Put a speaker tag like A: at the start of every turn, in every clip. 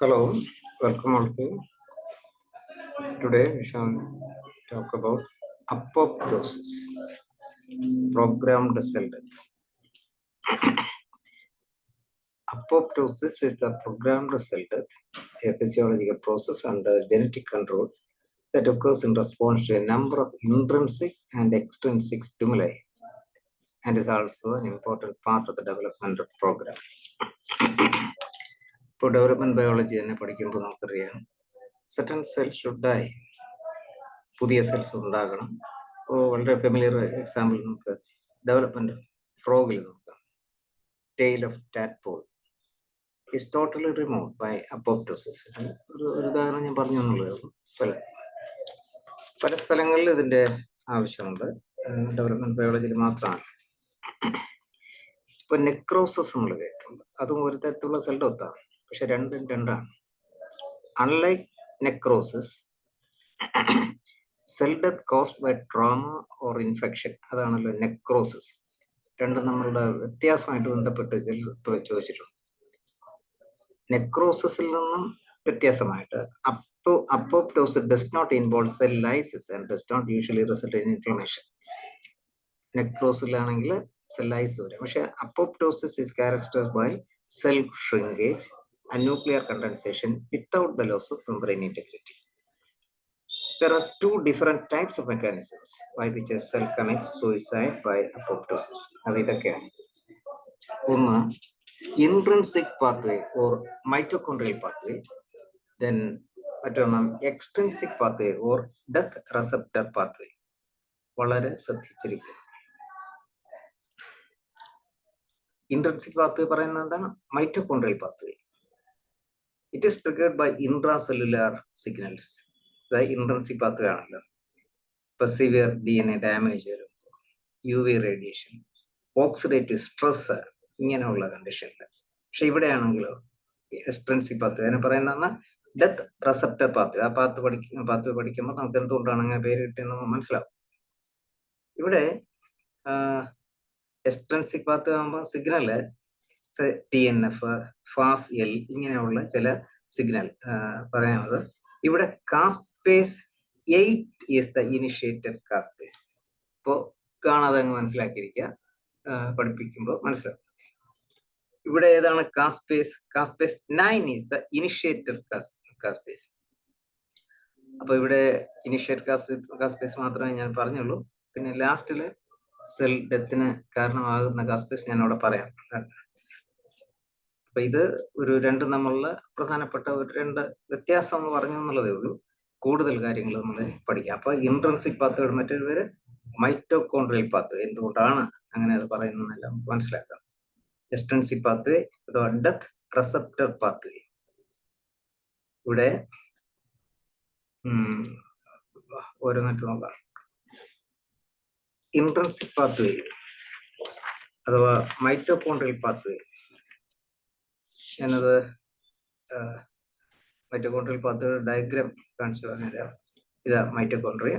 A: Hello, welcome all to you. Today we shall talk about apoptosis, programmed cell death. Apoptosis is the programmed cell death, a physiological process under genetic control that occurs in response to a number of intrinsic and extrinsic stimuli and is also an important part of the development program. For development biology തന്നെ പഠിക്കുമ്പോൾ നമുക്കറിയാം certain cells should die. പുതിയ cells ഉണ്ടാകണം. ഇപ്പോൾ വളരെ familiar example നമുക്ക് development ഫ്രോഗിൽ നോക്കാം. Tale of tadpole is totally removed by apoptosis. ഒരു ഉദാഹരണം ഞാൻ പറഞ്ഞു എന്നുള്ളത് പല സ്ഥലങ്ങളിൽ ഇതിന്റെ ആവശ്യമുണ്ട്. ഡെവലപ്മെന്റ് ബയോളജിയിൽ മാത്രമാണ്. ഇപ്പൊ നെക്രോസിസ് നമ്മൾ കേട്ടിട്ടുണ്ട്. അതും ഒരു തരത്തിലുള്ള സെൽ ഡെത്താണ്. പക്ഷെ രണ്ടാണ്. Unlike necrosis, cell death caused by trauma or infection, അതാണല്ലോ നെക്രോസിസ്. രണ്ടും നമ്മളുടെ വ്യത്യാസമായിട്ട് ബന്ധപ്പെട്ട് ചോദിച്ചിട്ടുണ്ട്. നെക്രോസിസിൽ നിന്നും വ്യത്യാസമായിട്ട് apoptosis does not involve cell lysis and does not usually result in inflammation. നെക്രോസിലാണെങ്കിൽ സെൽ ലൈസ് വരും. പക്ഷെ apoptosis is characterized by cell shrinkage and nuclear condensation without the loss of membrane integrity. There are two different types of mechanisms by which a cell commits suicide by apoptosis. അതിതൊക്കെയാണ്. ഒന്ന്, intrinsic pathway or mitochondrial pathway. Then മറ്റൊന്ന് extrinsic pathway or death receptor pathway. വളരെ ശ്രദ്ധിച്ചിരിക്കുക. Intrinsic pathway പറയുന്നത് എന്താണ്? mitochondrial pathway. It is triggered by intracellular signals. Intrinsic pathway ആണല്ലോ. ഇപ്പൊ severe DNA damage വരും, UV radiation, oxidative stress, ഇങ്ങനെയുള്ള കണ്ടീഷനിൽ. പക്ഷെ ഇവിടെയാണെങ്കിലോ എക്സ്ട്രിൻസിക് പാത്വേ അതിനെ പറയുന്ന ഡെത്ത് റെസപ്റ്റർ പാത്വേ. ആ പാത്വേ പഠിക്കുമ്പോൾ നമുക്ക് എന്തുകൊണ്ടാണ് അങ്ങനെ പേര് കിട്ടിയെന്ന് മനസ്സിലാവും. ഇവിടെ എക്സ്ട്രിൻസിക് പാത്വേ ആകുമ്പോൾ സിഗ്നല് TNF, FAS-L ഇങ്ങനെയുള്ള ചില സിഗ്നൽ പറയുന്നത്. ഇവിടെ caspase 8 is the initiated caspase. ഇപ്പോൾ കാണാതെ അങ്ങ് മനസ്സിലാക്കിയിരിക്കുക, പഠിപ്പിക്കുമ്പോൾ മനസ്സിലാവും. ഇവിടെ ഏതാണ് caspase? Caspase 9 is the initiated caspase. അപ്പൊ ഇവിടെ ഇനിഷ്യേറ്റഡ് കാസ്പേസ് മാത്രമേ ഞാൻ പറഞ്ഞുള്ളൂ. പിന്നെ ലാസ്റ്റില് സെൽ ഡെത്തിന് കാരണമാകുന്ന കാസ്പേസ് ഞാൻ അവിടെ പറയാം. അപ്പൊ ഇത് ഒരു രണ്ടും നമ്മളുള്ള പ്രധാനപ്പെട്ട രണ്ട് വ്യത്യാസം എന്ന് പറഞ്ഞു എന്നുള്ളതേ ഉള്ളൂ. കൂടുതൽ കാര്യങ്ങൾ നമ്മൾ പഠിക്കാം. അപ്പൊ ഇൻട്രിൻസിക് പാത്വയുടെ മറ്റൊരു പേര് മൈറ്റോകോൺഡ്രിയൽ പാത്വേ. എന്തുകൊണ്ടാണ് അങ്ങനെ അത് പറയുന്നതെല്ലാം മനസ്സിലാക്കാം. എക്സ്ട്രിൻസിക് പാത്വേ അഥവാ ഡെത്ത് റെസപ്റ്റർ പാത്വേ. ഇവിടെ ഓരോന്നിട്ട് നോക്കാം. ഇൻട്രിൻസിക് പാത്വേ അഥവാ മൈറ്റോകോൺഡ്രിയൽ പാത്വേ എന്നത് മൈറ്റോകോൺഡ്രിയൽ പാത്വയുടെ ഡയഗ്രാം കാണിച്ചു പറഞ്ഞുതരാം. ഇതാ mitochondria.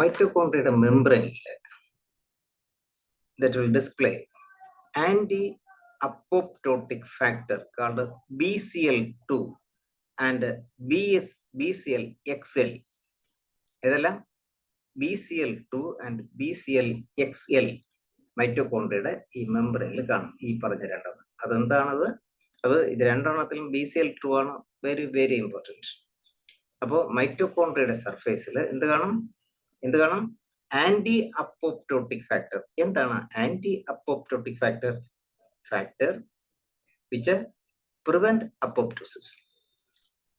A: മൈറ്റോകോൺഡ്രിയയുടെ മെംബ്രെയിനിൽ that will display anti-apoptotic factor called BCL2 and BCLXL. ഇതെല്ലാം BCL2 and BCLXL മൈറ്റോകോൺഡ്രിയയുടെ ഈ മെംബ്രെയിനിൽ കാണും. ഈ പറഞ്ഞ രണ്ടെണ്ണം. അതെന്താണത്? ഇത് രണ്ടെണ്ണത്തിലും BCL2 ആണ് വെരി വെരി ഇമ്പോർട്ടൻറ്റ്. അപ്പോൾ മൈറ്റോകോൺഡ്രിയയുടെ സർഫേസിൽ എന്ത് കാണും? Anti apoptotic factor. എന്താണ് anti apoptotic factor? Factor which prevent apoptosis.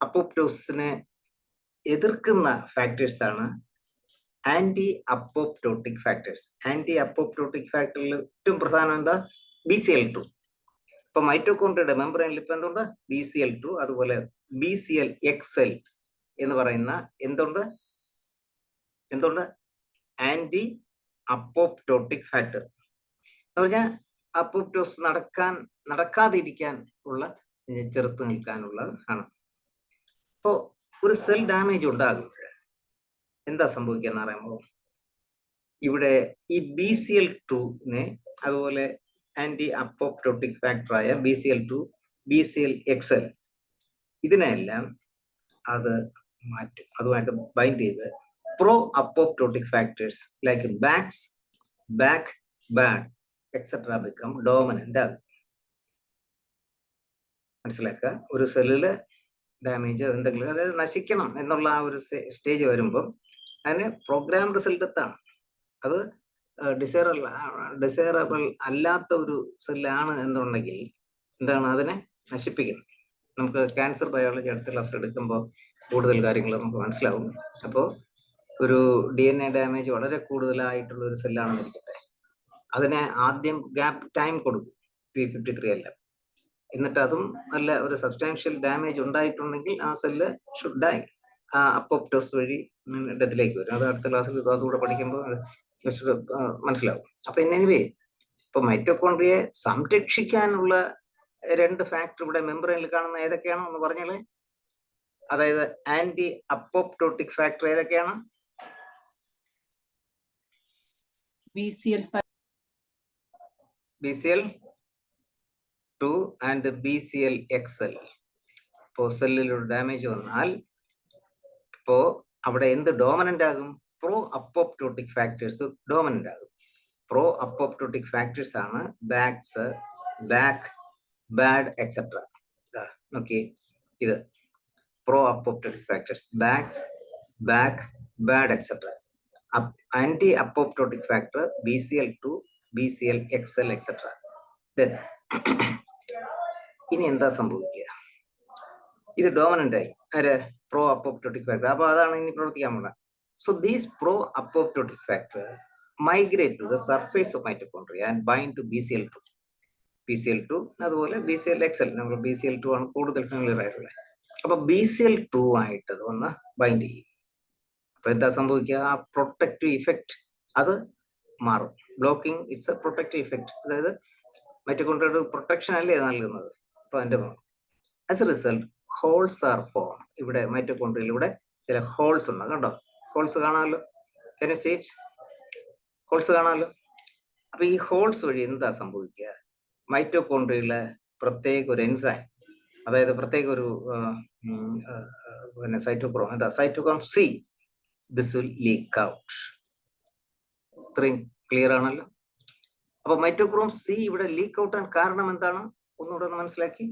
A: അപ്പോപ്റ്റോസിനെ എതിർക്കുന്ന ഫാക്ടേഴ്സ് ആണ് anti apoptotic factors. Anti apoptotic ഫാക്ടറിൽ ഏറ്റവും പ്രധാനം എന്താ? BCL2. ഇപ്പൊ മൈറ്റോകോൺഡ്രിയയുടെ മെംബ്രെയിനിൽ ഇപ്പൊ എന്തുണ്ട്? BCL2. അതുപോലെ BCLXL എന്ന് പറയുന്ന എന്തുണ്ട്? ആന്റി അപ്പോപ്റ്റോട്ടിക് ഫാക്ടർ എന്ന് പറഞ്ഞാൽ അപ്പോപ്റ്റോസ് നടക്കാതിരിക്കാൻ ഉള്ള, ചെറുത്ത് നിൽക്കാനുള്ളത് ആണ്. അപ്പോ ഒരു സെൽ ഡാമേജ് ഉണ്ടാകുമ്പോൾ എന്താ സംഭവിക്കുക എന്ന് പറയുമ്പോൾ ഇവിടെ ഈ BCL2നെ അതുപോലെ ആന്റി അപ്പോപ്റ്റോട്ടിക് ഫാക്ടറായ BCL2, BCLXL ഇതിനെല്ലാം അത് മാറ്റും, അതുമായിട്ട് ബൈൻഡ് ചെയ്ത് pro apoptotic factors like Bax, Bak, Bad etcetera become dominant ആകും. മനസ്സിലാക്കുക, ഒരു സെല്ലില് ഡാമേജ് എന്തെങ്കിലും, അതായത് നശിക്കണം എന്നുള്ള ആ ഒരു സ്റ്റേജ് വരുമ്പോൾ അതിന് പ്രോഗ്രാം റിസൾട്ട് എത്താണ്. അത് ഡിസൈറബിൾ അല്ലാത്ത ഒരു സെല്ലാണ് എന്നുണ്ടെങ്കിൽ എന്താണ്, അതിനെ നശിപ്പിക്കണം. നമുക്ക് ക്യാൻസർ ബയോളജി അടുത്ത ക്ലാസ്സിൽ എടുക്കുമ്പോൾ കൂടുതൽ കാര്യങ്ങൾ നമുക്ക് മനസ്സിലാവും. അപ്പോൾ ഒരു DNA ഡാമേജ് വളരെ കൂടുതലായിട്ടുള്ള ഒരു സെല്ലാണെന്ന് ഇരിക്കട്ടെ, അതിനെ ആദ്യം ഗ്യാപ്പ് ടൈം കൊടുക്കും P53 എല്ലാം, എന്നിട്ട് അതും നല്ല ഒരു സബ്സ്റ്റാൻഷ്യൽ ഡാമേജ് ഉണ്ടായിട്ടുണ്ടെങ്കിൽ ആ സെല്ല് ഷുഡ് ഡൈ, അപ്പോപ്റ്റോസ് വഴി ഡെത്തിലേക്ക് വരും. അത് അടുത്ത ക്ലാസ്സിൽ അതുകൂടെ പഠിക്കുമ്പോൾ മനസ്സിലാവും. അപ്പൊ എനിവേ, ഇപ്പൊ മൈറ്റോകോൺട്രിയെ സംരക്ഷിക്കാനുള്ള 2 ഫാക്ടർ ഇവിടെ മെമ്പറൈനിൽ കാണുന്ന ഏതൊക്കെയാണോ എന്ന് പറഞ്ഞാല്, അതായത് ആന്റി അപ്പോപ്റ്റോട്ടിക് ഫാക്ടർ ഏതൊക്കെയാണ്? BCL2 and BCLXL. ഇപ്പോ സെല്ലിലൊരു ഡാമേജ് വന്നാൽ ഇപ്പോ അവിടെ എന്ത് ഡോമിനന്റ് ആകും? പ്രോ അപ്പോപ്റ്റോട്ടിക് ഫാക്ടേഴ്സ് ഡോമിനന്റ് ആകും. പ്രോ അപ്പോപ്റ്റോട്ടിക് ഫാക്ടേഴ്സ് ആണ് Bax, Bak, Bad etcetera. Okay, ഇത് pro apoptotic factors, Bax, Bak, Bad etcetera. Anti apoptotic factor BCL2, BCLXL etcetera. ഇനി എന്താ സംഭവിക്കുക? ഇത് ഡോമിനന്റ് ആയി ആര്? Pro apoptotic factor. അപ്പൊ അതാണ് ഇനി പ്രവർത്തിക്കാൻ പോകുന്നത്. So these pro apoptotic factor migrate to the surface of mitochondria and bind to BCL2, അതുപോലെ BCLXL. നമ്മൾ BCL2 ആണ് കൂടുതൽ ഫെമിലിയർ ആയിട്ടുള്ളത്. അപ്പൊ BCL2 ആയിട്ട് അത് വന്ന് ബൈൻഡ് ചെയ്യും. അപ്പൊ എന്താ സംഭവിക്കുക? ആ പ്രൊട്ടക്റ്റീവ് ഇഫക്റ്റ് അത് മാറും. Blocking it's a protective effect, അതായത് മൈറ്റോകോൺട്രിയയുടെ പ്രൊട്ടക്ഷൻ അല്ലേ നൽകുന്നത്. അപ്പൊ അതിന്റെ as a result holes are form. ഇവിടെ മൈറ്റോകോൺട്രിയയിലൂടെ ചില ഹോൾസ് ഉണ്ട്, കണ്ടോ? ഹോൾസ് കാണാമല്ലോ, can you see it? Holes കാണാമല്ലോ. അപ്പൊ ഈ ഹോൾസ് വഴി എന്താ സംഭവിക്കുക? മൈറ്റോകോൺട്രിയയിലെ പ്രത്യേക ഒരു എൻസൈം, അതായത് പ്രത്യേക ഒരു പിന്നെ സൈറ്റോക്രോം, എന്താ cytochrome C, this will leak out. ഇത്രയും ക്ലിയർ ആണല്ലോ. അപ്പൊ മൈറ്റോക്രോം C ഇവിടെ ലീക്ക് ഔട്ട് ആൻ കാരണം എന്താണ്? ഒന്നുകൂടെ ഒന്ന് മനസ്സിലാക്കി.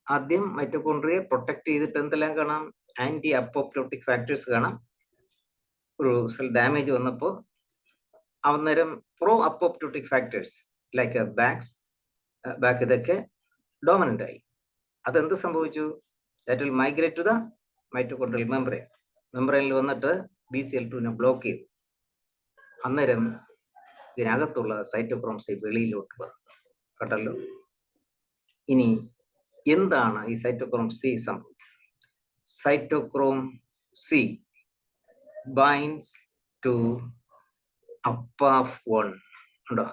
A: ആദ്യം മൈറ്റോകോൺട്രിയെ പ്രൊട്ടക്ട് ചെയ്തിട്ട് എന്തെല്ലാം കാണാം? ആന്റി അപ്പോപ്റ്റോട്ടിക് ഫാക്ടേഴ്സ് കാണാം. ഒരു സെൽ ഡാമേജ് വന്നപ്പോൾ അന്നേരം pro apoptotic factors like Bak ഇതൊക്കെ ഡോമിനന്റ് ആയി. അതെന്ത് സംഭവിച്ചു? That will migrate to the mitochondrial membrane. മെംബ്രെയിനിൽ വന്നിട്ട് BCL2 ബ്ലോക്ക് ചെയ്തു. അന്നേരം ഇതിനകത്തുള്ള സൈറ്റോക്രോം C വെളിയിലോട്ട് വന്നു, കേട്ടല്ലോ. ഇനി എന്താണ് ഈ സൈറ്റോക്രോം C സംഭവിക്കുന്നത്? Cytochrome C binds to APAF1 ഉണ്ടോ?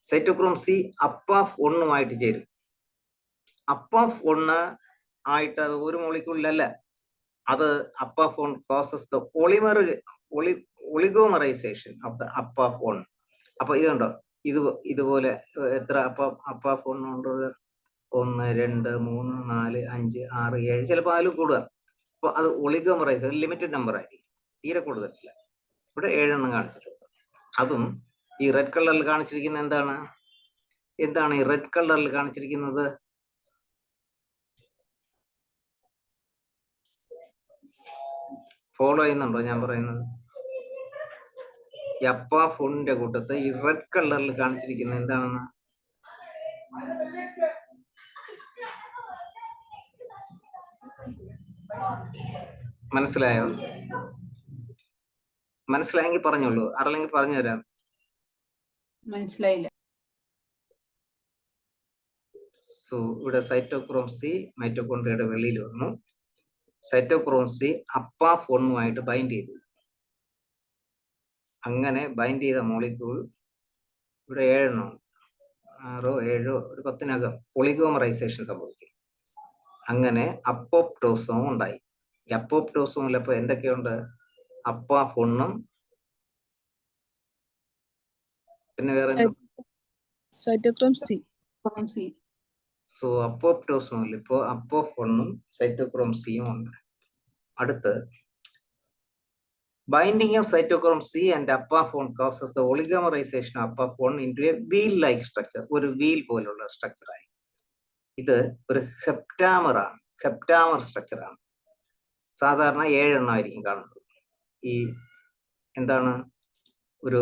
A: സൈറ്റോക്രോം C APAF1 ചേരും. APAF1 ആയിട്ട് അത് ഒരു മോളിക്യൂളിലല്ല, അത് APAF1 causes the oligomerisation of the APAF1. അപ്പൊ ഇതുണ്ടോ, ഇതുപോലെ എത്ര APAF1 ഉണ്ട്? 1, 2, 3, 4, 5, 6, 7, ചിലപ്പോൾ അതിൽ കൂടുക. അപ്പൊ അത് ഒളിഗോമറൈസേഷൻ ലിമിറ്റഡ് നമ്പർ ആയി, തീരെ കൂടുതലില്ല. ഇവിടെ 7 കാണിച്ചിട്ടുണ്ട്. അതും ഈ റെഡ് കളറിൽ കാണിച്ചിരിക്കുന്ന എന്താണ് ഈ റെഡ് കളറിൽ കാണിച്ചിരിക്കുന്നത്? ഫോളോ ചെയ്യുന്നുണ്ടോ ഞാൻ പറയുന്നത്? APAF1 കൂട്ടത്ത് ഈ റെഡ് കളറിൽ കാണിച്ചിരിക്കുന്നത് എന്താണെന്ന് മനസ്സിലായോ? മനസ്സിലായെങ്കിൽ പറഞ്ഞോളൂ, അറിയില്ലെങ്കിൽ പറഞ്ഞു തരാം.
B: മനസ്സിലായില്ല.
A: സോ ഇവിടെ സൈറ്റോക്രോം C മൈറ്റോകോൺട്രിയയുടെ വെളിയിൽ വന്നു. സൈറ്റോക്രോം C APAF1 ബൈൻഡ് ചെയ്തു. അങ്ങനെ ബൈൻഡ് ചെയ്ത മോളിക്യൂൾ ഇവിടെ 7, 6, 7, ഒരു 10 ഒളിഗോമറൈസേഷൻ സംഭവിക്കും. അങ്ങനെ അപ്പോപ്റ്റോസോം ഉണ്ടായി. അപ്പോപ്റ്റോസോമിലപ്പോ എന്തൊക്കെയുണ്ട്? APAF1 പിന്നെ വേറെ
C: സൈറ്റോക്രോം C.
A: സോ അപ്പോപ്റ്റോസോമിൽ ഇപ്പോൾ അപ്പോഫോണും സൈറ്റോക്രോം സിയും ഉണ്ട്. അടുത്ത് binding of cytochrome C and Apaf one causes the oligomerisation of Apaf one into a wheel like structure. ഒരു വീൽ പോലുള്ള സ്ട്രക്ചറായി. ഇത് ഒരു ഹെപ്റ്റാമർ ആണ്, ഹെപ്റ്റാമർ സ്ട്രക്ചർ ആണ്. സാധാരണ 7 എണ്ണമായിരിക്കും കാണുന്നത്. ഈ എന്താണ് ഒരു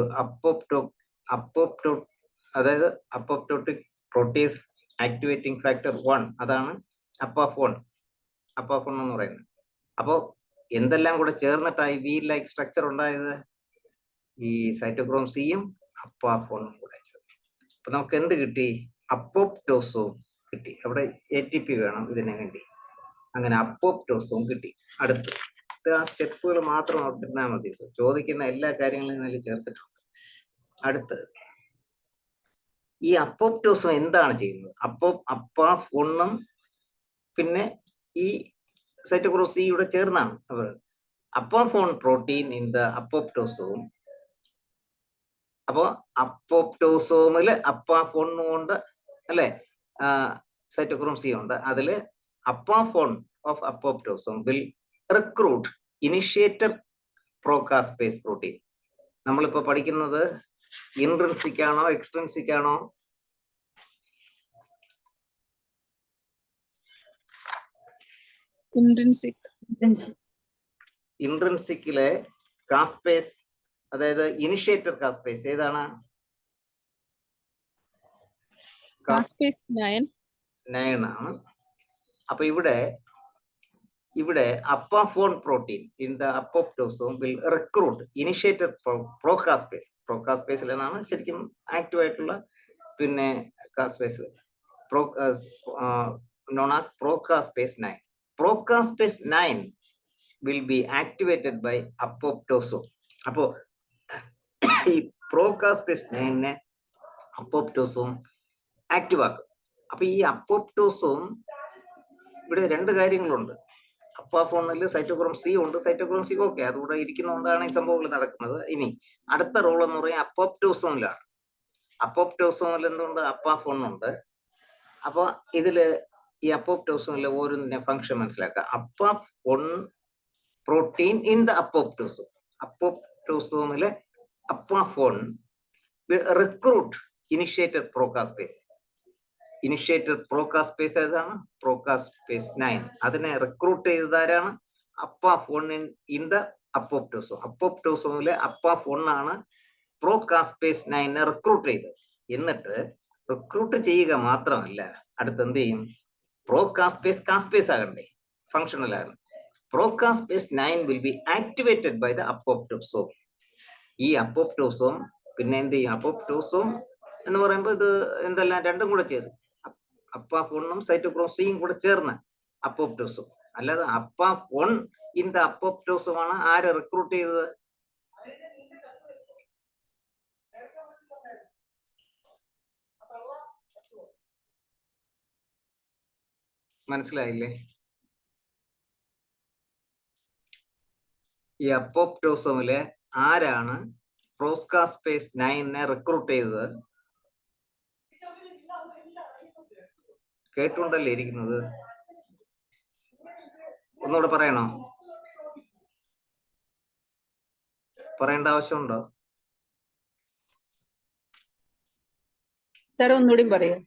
A: അതായത് അപ്പോപ്റ്റോട്ടിക് പ്രോട്ടീസ് ആക്ടിവേറ്റിംഗ് ഫാക്ടർ 1, അതാണ് അപ്പാഫോൺ എന്ന് പറയുന്നത്. അപ്പോൾ എന്തെല്ലാം കൂടെ ചേർന്നിട്ടായി വീൽ ലൈക്ക് സ്ട്രക്ചർ ഉണ്ടായത്? ഈ സൈറ്റോക്രോം സിയും അപ്പാഫോണും കൂടെ ചേർന്നു. അപ്പൊ നമുക്ക് എന്ത് കിട്ടി? അപ്പോപ്റ്റോസോം കിട്ടി. അവിടെ ATP വേണം ഇതിന് വേണ്ടി. അങ്ങനെ അപ്പോപ്റ്റോസോം കിട്ടി. അടുത്ത് ആ സ്റ്റെപ്പുകൾ മാത്രം ഓർത്തിരുന്നാൽ മതി. ചോദിക്കുന്ന എല്ലാ കാര്യങ്ങളും ഇതിൽ ചേർത്തിട്ടുണ്ട്. അടുത്ത് ഈ അപ്പോപ്റ്റോസോം എന്താണ് ചെയ്യുന്നത്? അപ്പാഫോണും പിന്നെ ഈ സൈറ്റോക്രോം സിയുടെ ചേർന്നാണ്. Apaf one protein in the apoptosome. അപ്പോ അപ്പോപ്റ്റോസോമില് അപ്പാഫോൺ കൊണ്ട് അല്ലെ സൈറ്റോക്രോം സി ഉണ്ട്. അതില് Apaf one of apoptosome will recruit initiator procaspase protein. നമ്മളിപ്പോ പഠിക്കുന്നത് ഇൻട്രിൻസിക് ആണോ എക്സ്ട്രിൻസിക് ആണോ? ഇൻട്രിൻസിക്കിലെ കാസ്പേസ്, അതായത് ഇനിഷ്യേറ്റർ കാസ്പേസ് ഏതാണ്?
B: കാസ്പേസ് 9
A: ആണ്. അപ്പൊ ഇവിടെ Apaf one protein in the apoptosome will recruit initiator procaspase. പ്രോകാസ്പേസിൽ എന്നാണ് ശരിക്കും ആക്റ്റീവ് ആയിട്ടുള്ള പിന്നെ caspase, known as procaspase 9. Procaspase 9 will be activated by apoptosome. അപ്പോ ഈ പ്രോകാസ്പേസ് 9 അപ്പോപ്റ്റോസോം ആക്റ്റീവ് ആക്കും. അപ്പൊ ഈ അപ്പോപ്റ്റോസോം ഇവിടെ 2 കാര്യങ്ങളുണ്ട്. അപ്പാഫോണിൽ സൈറ്റോക്രോം സി ഉണ്ട്, സൈറ്റോക്രോം സി ഓക്കെ, അതുകൂടെ ഇരിക്കുന്നതുകൊണ്ടാണ് ഈ സംഭവങ്ങൾ നടക്കുന്നത്. ഇനി അടുത്ത റോൾ എന്ന് പറയുന്നത് അപ്പോപ്റ്റോസോമിലാണ്. അപ്പോപ്റ്റോസോമിൽ എന്തുകൊണ്ട്? അപ്പാഫോണുണ്ട്. അപ്പൊ ഇതില് ഈ അപ്പോപ്റ്റോസോമിലെ ഓരോന്നിന്റെ ഫംഗ്ഷൻ മനസ്സിലാക്കുക. Apaf one protein in the apoptosome. അപ്പോപ്റ്റോസോമിലെ Apaf one recruit initiator procaspase. Initiator procaspase ഏതാണ്? പ്രോകാസ്പേസ് 9. അതിനെ റിക്രൂട്ട് ചെയ്തതാരാണ്? Apaf one in the apoptosome. അപ്പോപ്റ്റോസോമിലെ അപ്പാഫോൺ ആണ് പ്രോകാസ്പേസ് 9 റിക്രൂട്ട് ചെയ്തത്. എന്നിട്ട് റിക്രൂട്ട് ചെയ്യുക മാത്രമല്ല, അടുത്ത് എന്ത് ചെയ്യും? കാസ്പേസ് ആകണ്ടേ, ഫങ്ഷണൽ ആണ്. Procaspase 9 will be activated by the apoptosome. ഈ അപ്പോപ്റ്റോസോം പിന്നെ എന്ത് ചെയ്യും? അപ്പോപ്റ്റോസോം എന്ന് പറയുമ്പോൾ ഇത് എന്തെല്ലാം രണ്ടും കൂടെ ചേരും. അപ്പാഫോണും സൈറ്റോക്രോം സിയും കൂടെ ചേർന്ന് അപ്പോപ്റ്റോസോം. അല്ലാതെ അപ്പാഫോൺ ഇൻ ദ അപ്പോപ്റ്റോസോം ആണ് ആരെ റിക്രൂട്ട് ചെയ്തത്? മനസ്സിലായില്ലേ? ഈ അപ്പോപ്റ്റോസോമിലെ ആരാണ് പ്രോകാസ്പേസ് 9 റിക്രൂട്ട് ചെയ്തത്? കേട്ടുണ്ടല്ലേ ഇരിക്കുന്നത്? ഒന്നുകൂടെ പറയണോ? പറയേണ്ട ആവശ്യമുണ്ടോ?
B: ഒന്നുകൂടി പറയൂ.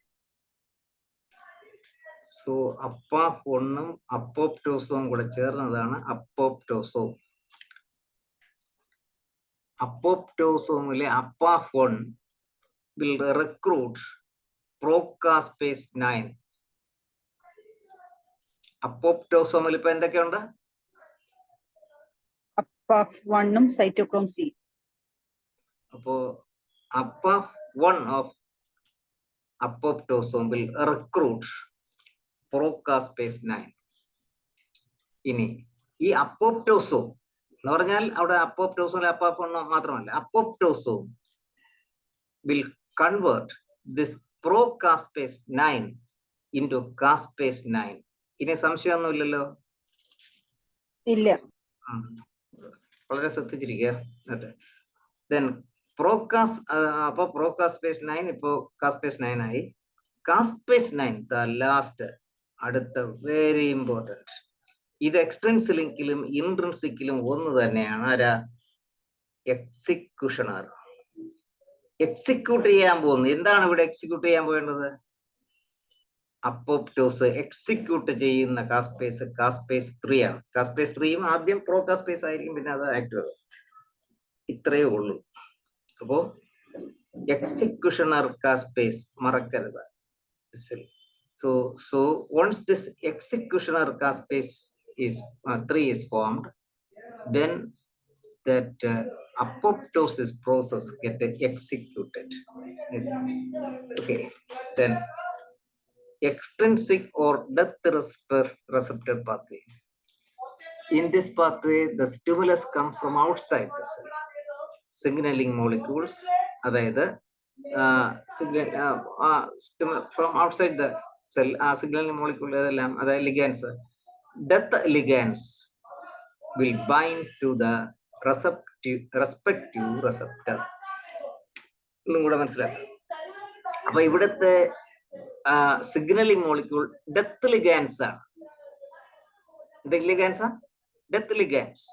A: സോ അപ്പാഫോണും അപ്പോപ്റ്റോസോം കൂടെ ചേർന്നതാണ് അപ്പോപ്റ്റോസോം. അപ്പോപ്റ്റോസോമിലെ അപ്പാഫോൺ വിൽ റിക്രൂട്ട് പ്രോകാസ്പേസ് 9. അപ്പോപ്റ്റോസോമിൽ ഇപ്പൊ എന്തൊക്കെയുണ്ട്?
B: അപ്പാഫോണും സൈറ്റോക്രോം സി.
A: അപ്പോ അപ്പാഫോൺ ഓഫ് അപ്പോപ്റ്റോസോം വിൽ റിക്രൂട്ട് പ്രോകാസ്പേസ് 9. ഇനി ഈ അപ്പോപ്റ്റോസോം എന്ന് പറഞ്ഞാൽ അവിടെ അപ്പോപ്റ്റോസോമിലെ അപ്പാഫോൺ മാത്രമല്ല, apoptosome will convert this procaspase 9 into caspase 9. ഇനി സംശയമൊന്നുമില്ലല്ലോ?
B: ഇല്ല.
A: വളരെ ശ്രദ്ധിച്ചിരിക്കുക. പ്രോകാസ്പേസ് 9 ഇപ്പോ കാസ്പേസ് 9 ആയി. കാസ്പേസ് 9, ദ ലാസ്റ്റ്, അടുത്ത വെരി ഇമ്പോർട്ടൻറ്റ്. ഇത് എക്സ്ട്രിൻസിക്കിലും ഇൻട്രിൻസിക്കിലും ഒന്ന് തന്നെയാണ്. ആരാ? എക്സിക്യൂഷണർ. എക്സിക്യൂട്ട് ചെയ്യാൻ പോകുന്നത് എന്താണ്? ഇവിടെ എക്സിക്യൂട്ട് ചെയ്യാൻ പോകേണ്ടത് അപ്പോപ്റ്റോസ് എക്സിക്യൂട്ട് ചെയ്യുന്ന കാസ്പേസ് 3 ആണ്. കാസ്പേസ് 3യും ആദ്യം പ്രോ കാസ്പേസ് ആയിരിക്കും, പിന്നെ അത് ആക്റ്റീവ്. ഇത്രയേ ഉള്ളൂ. അപ്പോ എക്സിക്യൂഷണർ കാസ്പേസ് മറക്കരുത്. So once this executioner caspase is 3 is formed, then that apoptosis process get executed. Okay, then extrinsic or death receptor pathway. In this pathway, the stimulus comes from outside the cell. Signaling molecules, അതായത് from outside the cell, signaling molecule എല്ലാം, അതായത് ligands, death ligands will bind to the respective receptor. ഇന്നും കൂടെ മനസ്സിലാക്കാം. അപ്പൊ ഇവിടുത്തെ signalling molecule death ligands ആണ്. Ligands death ligands.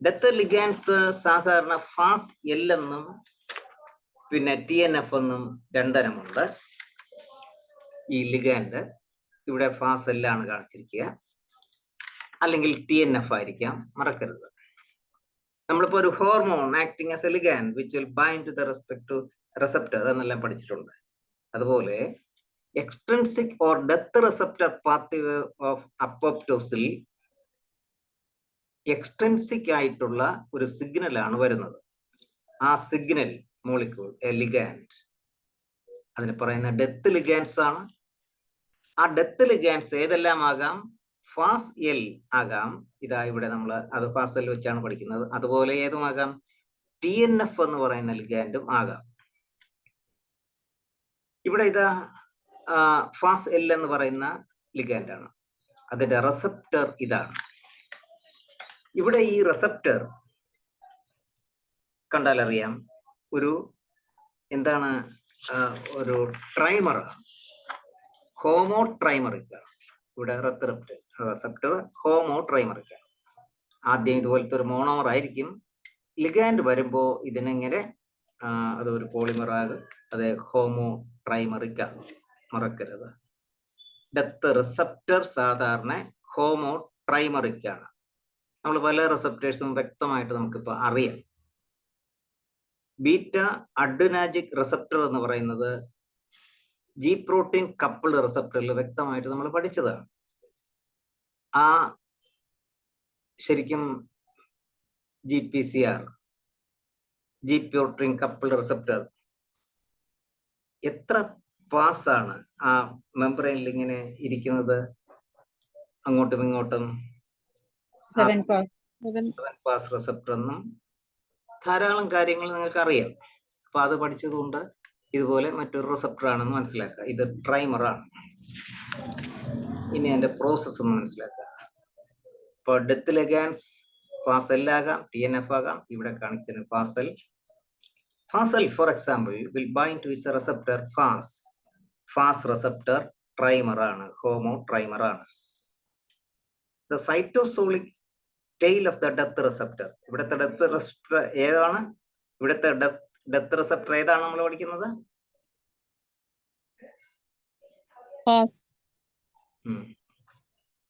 A: Death ligands സാധാരണ ഫാസ് എൽ എന്നും പിന്നെ TNF എന്നും രണ്ടരമുണ്ട്. ഈ ലിഗാൻഡ് ഇവിടെ ഫാസ് എൽ ആണ് കാണിച്ചിരിക്കുക, അല്ലെങ്കിൽ TNF ആയിരിക്കാം, മറക്കരുത്. നമ്മളിപ്പോ ഒരു hormone acting as a ligand which will bind to the respective receptor എന്നെല്ലാം പഠിച്ചിട്ടുണ്ട്. അതുപോലെ extrinsic or death receptor pathway of അപ്പോപ്റ്റോസിൽ എക്സ്ട്രിൻസിക് ആയിട്ടുള്ള ഒരു സിഗ്നലാണ് വരുന്നത്. ആ സിഗ്നൽ മോളിക്യൂൾ എ ലിഗാൻഡ്, അതിന് പറയുന്ന ഡെത്ത് ലിഗാൻസ് ആണ്. ആ ഡെത്ത് ലിഗാൻസ് ഏതെല്ലാം ആകാം? ഫാസ് എൽ ആകാം. ഇതാ ഇവിടെ നമ്മൾ അത് ഫാസ് എൽ വെച്ചാണ് പഠിക്കുന്നത്. അതുപോലെ ഏതുമാകാം? TNF എന്ന് പറയുന്ന ലിഗാൻഡും ആകാം. ഇവിടെ ഇതാ ഫാസ് എൽ എന്ന് പറയുന്ന ലിഗാൻഡ് ആണ്. അതിന്റെ റെസെപ്റ്റർ ഇതാണ്. ഇവിടെ ഈ റെസെപ്റ്റർ കണ്ടാൽ അറിയാം, ഒരു എന്താണ്, ഒരു ട്രൈമർ, ഹോമോ ട്രൈമറിക്. ഇവിടെ റെസെപ്റ്റർ ഹോമോ ട്രൈമറിക്. ആദ്യം ഇതുപോലത്തെ ഒരു മോണോമർ ആയിരിക്കും. ലിഗാൻഡ് വരുമ്പോ ഇതിനെങ്ങനെ അതൊരു പോളിമർ ആകും, അത് ഹോമോ ട്രൈമറിക് ആകും, മറക്കരുത്. ഡെത്ത് റിസെപ്റ്റർ സാധാരണ ഹോമോ ട്രൈമറിക് ആണ്. നമ്മൾ പല റിസെപ്റ്റേഴ്സും വ്യക്തമായിട്ട് നമുക്കിപ്പോ അറിയാം. ബീറ്റ അഡ്രിനാർജിക് റിസെപ്റ്റർ എന്ന് പറയുന്നത് ജി പ്രോട്ടീൻ കപ്പിൾഡ് റിസെപ്റ്ററിൽ വ്യക്തമായിട്ട് നമ്മൾ പഠിച്ചതാണ്. ആ ശരിക്കും GPCR, G protein coupled receptor, എത്ര പാസ്സാണ് ആ മെംബ്രെയിനിൽ ഇങ്ങനെ ഇരിക്കുന്നത്, അങ്ങോട്ടും ഇങ്ങോട്ടും
B: 7
A: പാസ് റിസെപ്റ്റർ എന്നും ധാരാളം കാര്യങ്ങൾ നിങ്ങൾക്ക് അറിയാം. അപ്പൊ അത് പഠിച്ചതുകൊണ്ട് ഇതുപോലെ മറ്റൊരു റിസെപ്റ്റർ ആണെന്ന് മനസ്സിലാക്കുക. ഇത് ട്രൈമർ ആണ്. ഇനി അതിന്റെ പ്രോസസ് ഒന്ന് മനസ്സിലാക്കുക. ഇപ്പൊ ഡെത്ത് ലിഗാൻസ് ഫാസ് എൽ ആകാം, TNF ആകാം. ഇവിടെ കാണിച്ചത് Fas L. Fas L for example will bind to its receptor Fas. Fas receptor trimer ആണ്, ഹോമോ ട്രൈമർ ആണ്. The cytosolic tail of the death receptor. ഇവിടുത്തെ ഡെത്ത് റിസെപ്റ്റർ ഏതാണ്? ഇവിടുത്തെ death receptor ഏതാണ് നമ്മൾ പഠിക്കുന്നത്?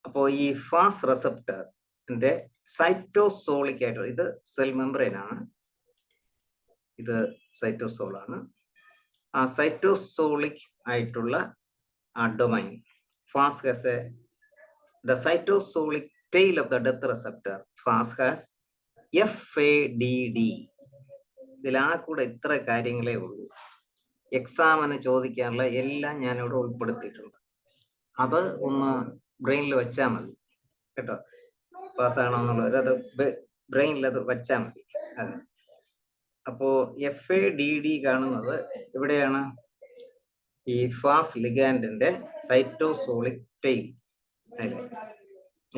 A: അപ്പോ ഈ ഫാസ് റിസെപ്റ്ററിന്റെ സൈറ്റോസോളിക് ആയിട്ടുള്ള, ഇത് സെൽ മെംബ്രെയിൻ ആണ്, ഇത് സൈറ്റോസോൾ ആണ്. ആ സൈറ്റോസോളിക് ആയിട്ടുള്ള ആ domain Fas has a the cytosolic tail of the death receptor FAS has FADD. ഇതിൽ ആ കൂടെ ഇത്ര കാര്യങ്ങളേ ഉള്ളൂ. എക്സാമിന് ചോദിക്കാനുള്ള എല്ലാം ഞാനിവിടെ ഉൾപ്പെടുത്തിയിട്ടുണ്ട്. അത് ഒന്ന് ബ്രെയിനിൽ വെച്ചാൽ മതി കേട്ടോ. പാസ്സാണോ എന്നുള്ളത് അത് ബ്രെയിനിൽ അത് വെച്ചാൽ മതി. അതെ. അപ്പോ FADD കാണുന്നത് എവിടെയാണ്? ഈ ഫാസ് ലിഗാൻഡിന്റെ സൈറ്റോസോളിക് ടെയിൽ.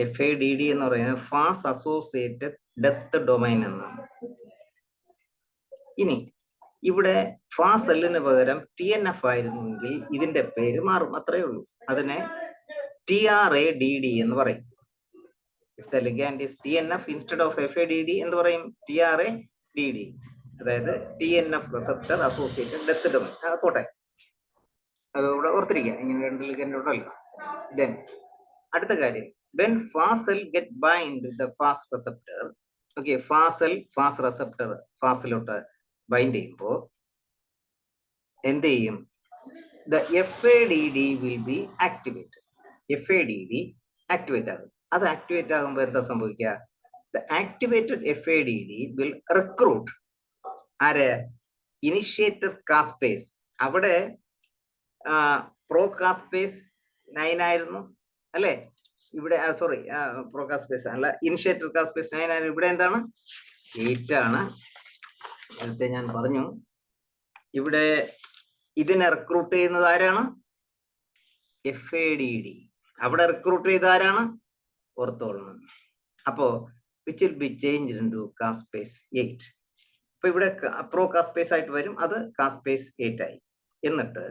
A: FADD എന്ന് പറയുന്നത് ഫാസ് അസോസിയേറ്റഡ് ഡെത്ത് ഡൊമൈൻ എന്നാണ്. ഇനി ഇവിടെ ഫാസ് എല്ലിന് പകരം TNF ആയിരുന്നെങ്കിൽ ഇതിന്റെ പേര് മാറും, അത്രയേ ഉള്ളൂ. അതിനെ TRADD എന്ന് പറയും. If the ligand is TNF instead of FADD എന്ന് പറയും TRADD. അതായത് TNF receptor associated death domain. പോട്ടെ, അതുകൂടെ ഓർത്തിരിക്കുക, ഇങ്ങനെ 2 ലിഗൻഡ് ഉണ്ടല്ലോ. Then അടുത്ത കാര്യം, when fast cell get bind the fast receptor, okay, fast cell fast receptor ഫാസിലോട്ട് ബൈൻഡ് ചെയ്യുമ്പോൾ എന്ത് ചെയ്യും? The FADD will be activated. FADD activate ആകും. അത് ആക്ടിവേറ്റ് ആകുമ്പോൾ എന്താ സംഭവിക്കുക? The activated FADD will recruit ആരെ? Initiator caspase. അവിടെ പ്രോ കാസ്പേസ് 9 ആയിരുന്നു അല്ലെ? ഇവിടെ സോറി, പ്രോ കാസ്പേസ് അല്ല, ഇനിഷ്യേറ്റർ കാസ്പേസ് 9 ആയിരുന്നു. ഇവിടെ എന്താണ്? 8 ആണ്. നേരത്തെ ഞാൻ പറഞ്ഞു. ഇവിടെ ഇതിനെ റിക്രൂട്ട് ചെയ്യുന്നത് ആരാണ്? FADD. അവിടെ റിക്രൂട്ട് ചെയ്ത ആരാണ്? ഓർത്തോളണം. അപ്പോ which will be changed into caspase 8. അപ്പൊ ഇവിടെ പ്രോ കാസ്പേസ് ആയിട്ട് വരും, അത് കാസ്പേസ് 8 ആയി. എന്നിട്ട്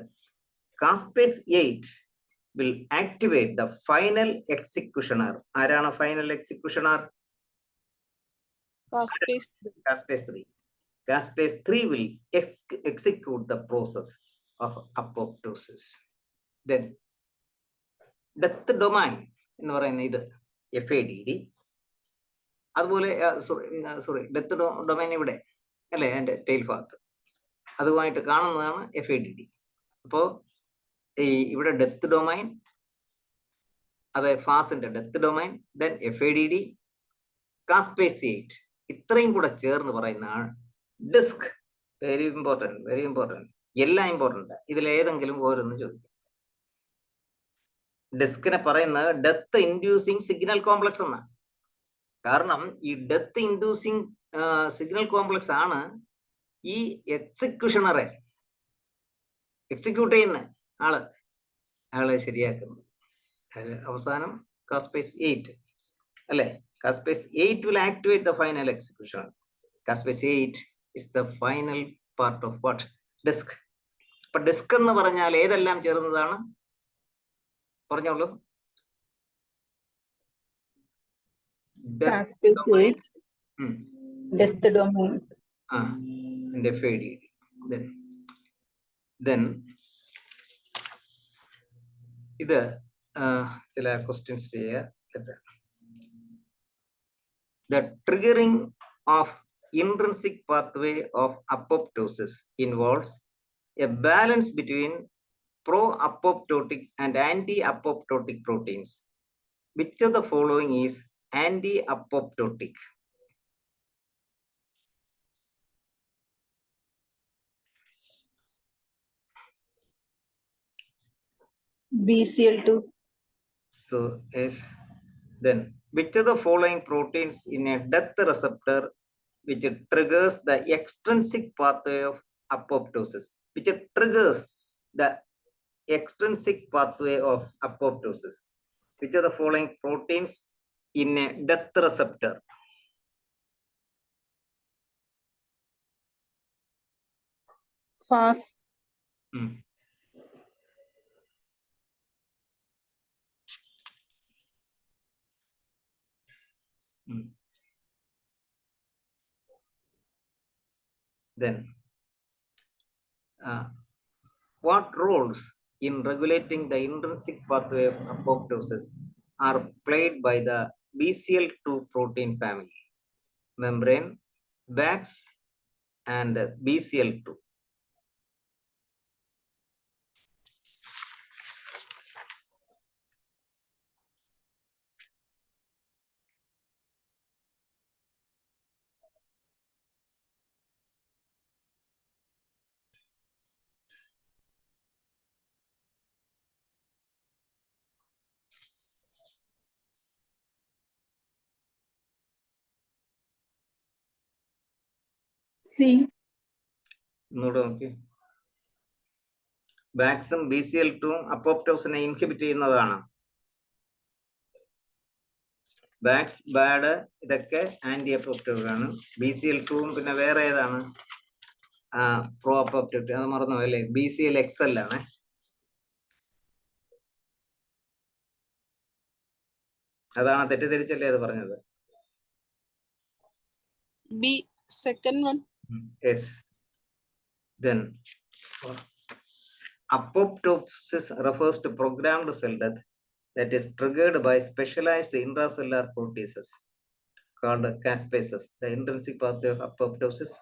A: caspase 8 will activate the final executioner. ആരാണ് final എക്സിക്യൂഷണർ?
C: Caspase
A: 3. Caspase 3 will execute the process of apoptosis. Then death domain എന്ന് പറയുന്ന ഇത് FADD. അതുപോലെ സോറി ഡെത്ത് ഡൊമൈൻ ഇവിടെ അല്ലെ, എൻ്റെ ടെയിൽ ഭാഗത്ത് അതുമായിട്ട് കാണുന്നതാണ് FADD. അപ്പോ ഈ ഇവിടെ ഡെത്ത് ഡൊമൈൻ, അത് ഫാസിന്റെ death domain, then FADD, caspase 8, ഇത്രയും കൂടെ ചേർന്ന് പറയുന്നതാണ് DISC. Very important, very important, എല്ലാം ഇമ്പോർട്ടൻ്റ്. ഇതിലേതെങ്കിലും ഓരോന്ന് ചോദിക്കും. ഡിസ്കിനെ പറയുന്നത് ഡെത്ത് ഇൻഡ്യൂസിങ് സിഗ്നൽ കോംപ്ലക്സ് എന്നാണ്. കാരണം ഈ ഡെത്ത് ഇൻഡ്യൂസിങ് സിഗ്നൽ കോംപ്ലക്സ് ആണ് ഈ എക്സിക്യൂഷണറെ എക്സിക്യൂട്ട് ചെയ്യുന്ന ആളെ ശരിയാക്കുന്നത്. അവസാനം കാസ്പേസ് 8 അല്ലെ? Caspase 8 will activate the final execution. Caspase 8 is the final part of what? Disk. അപ്പൊ ഡിസ്ക് എന്ന് പറഞ്ഞാൽ ഏതെല്ലാം ചേർന്നതാണ്? പറഞ്ഞോളൂ.
B: Caspase 8, death domain.
A: And FADD. Then ഇത് ചില ക്വസ്റ്റ്യൻസ് ചെയ്യുക. The triggering of intrinsic pathway of apoptosis involves a balance between pro-apoptotic and anti-apoptotic proteins. Which of the following is anti-apoptotic?
B: BCL2.
A: So yes. Then which of the following proteins in a death receptor which triggers the extrinsic pathway of apoptosis? Which triggers the extrinsic pathway of apoptosis? Which are the following proteins in a death receptor?
B: FAS.
A: Then what roles in regulating the intrinsic pathway of apoptosis are played by the BCL2 protein family, membrane, Bax, and BCL2?
B: C.
A: നോക്കി, ബാക്സും BCL2 അപ്പോപ്റ്റോസിനെ inhibit ചെയ്യുന്നതാണ്. Backs, bad ഇതൊക്കെ anti അപ്പോപ്റ്റോസ് ആണ്. BCL2 പിന്നെ വേറെ ഏതാണ്? Pro അപ്പോപ്റ്റോപ്റ്റി, അത് മറന്നു അല്ലേ? BCL-XL ആണ്. അതാണ് തെറ്റിദ്ധരിച്ചല്ലേ അത് പറഞ്ഞത്?
C: B, second one.
A: Yes. Then apoptosis refers to programmed cell death that is triggered by specialized intracellular processes called caspases. The intrinsic pathway of apoptosis.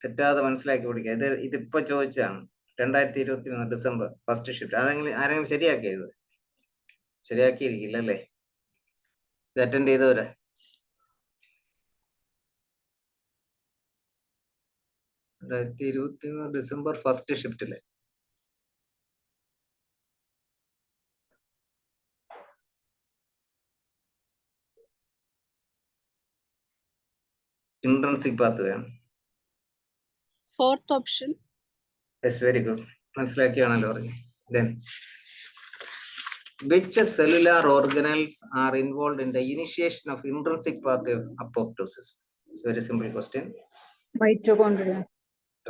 A: തെറ്റാതെ മനസ്സിലാക്കി പിടിക്കുക. ഇതിപ്പോ ചോദിച്ചാണ് 2023 ഡിസംബർ ഫസ്റ്റ് ഷിഫ്റ്റ്. ആരെങ്കിലും ശരിയാക്കിയത്? ശരിയാക്കിയിരിക്കില്ല അല്ലേ? ഇത് അറ്റൻഡ് ചെയ്തവരെ? ഡിസംബർ ഫസ്റ്റ് ഷിഫ്റ്റില് ഇൻട്രൻസിക് പാത്വേ ആണ്.
C: Fourth option.
A: Yes, very good. മനസ്സിലാക്കിയാണല്ലോ പറഞ്ഞു. Then which cellular organelles are involved in the initiation of intrinsic pathway of apoptosis? It's a very simple question.
B: Mitochondria.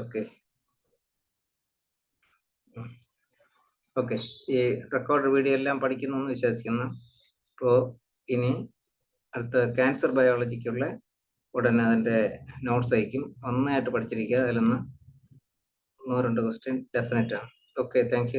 A: Okay. Okay, ഈ record video എല്ലാം പഠിക്കുന്നു എന്ന് വിശ്വസിക്കുന്നു. ഇപ്പോൾ ഇനി അടുത്ത ക്യാൻസർ ബയോളജിക്കുള്ള ഉടനെ അതിൻ്റെ നോട്ട്സ് അയക്കും. നന്നായിട്ട് പഠിച്ചിരിക്കുക. അതിലൊന്ന് 1-2 ക്വസ്റ്റ്യൻ ഡെഫിനറ്റ് ആണ്. Okay, thank you.